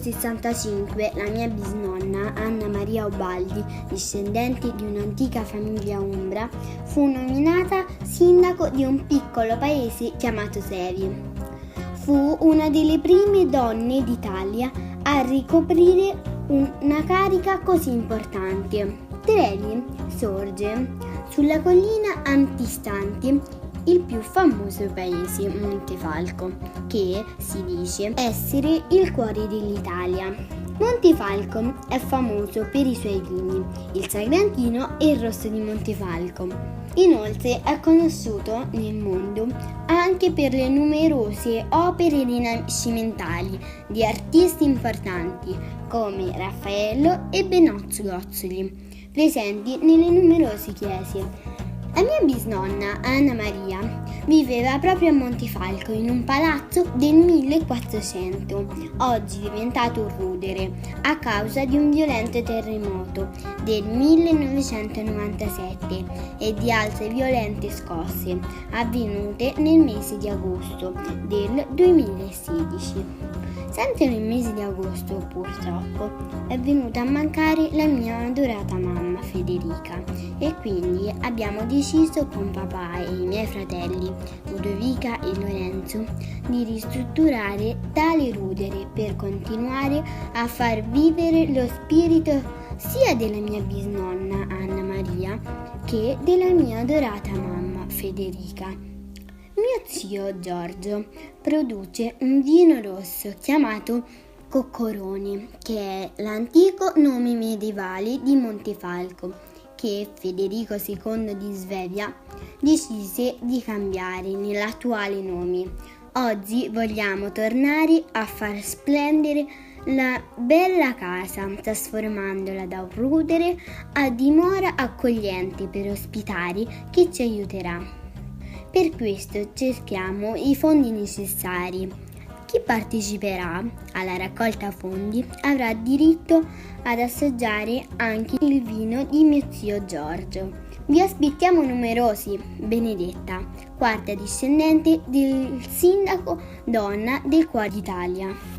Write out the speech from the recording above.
1965 la mia bisnonna, Anna Maria Ubaldi, discendente di un'antica famiglia umbra, fu nominata sindaco di un piccolo paese chiamato Sevi. Fu una delle prime donne d'Italia a ricoprire una carica così importante. Trevi sorge sulla collina antistante il più famoso paese, Montefalco, che si dice essere il cuore dell'Italia. Montefalco è famoso per i suoi vini, il Sagrantino e il Rosso di Montefalco. Inoltre è conosciuto nel mondo anche per le numerose opere rinascimentali di artisti importanti come Raffaello e Benozzo Gozzoli, presenti nelle numerose chiese. La mia bisnonna, Anna Maria, viveva proprio a Montefalco in un palazzo del 1400, oggi diventato un rudere, a causa di un violento terremoto del 1997 e di altre violente scosse avvenute nel mese di agosto del 2016. Sempre nel mese di agosto, purtroppo, è venuta a mancare la mia adorata mamma Federica e quindi abbiamo deciso con papà e i miei fratelli, Ludovica e Lorenzo, di ristrutturare tale rudere per continuare a far vivere lo spirito sia della mia bisnonna Anna Maria che della mia adorata mamma Federica. Mio zio Giorgio produce un vino rosso chiamato Coccoroni, che è l'antico nome medievale di Montefalco, che Federico II di Svevia decise di cambiare nell'attuale nome. Oggi vogliamo tornare a far splendere la bella casa, trasformandola da un rudere a dimora accogliente per ospitare chi ci aiuterà. Per questo cerchiamo i fondi necessari. Chi parteciperà alla raccolta fondi avrà diritto ad assaggiare anche il vino di mio zio Giorgio. Vi aspettiamo numerosi. Benedetta, quarta discendente del sindaco donna del Cuore d'Italia.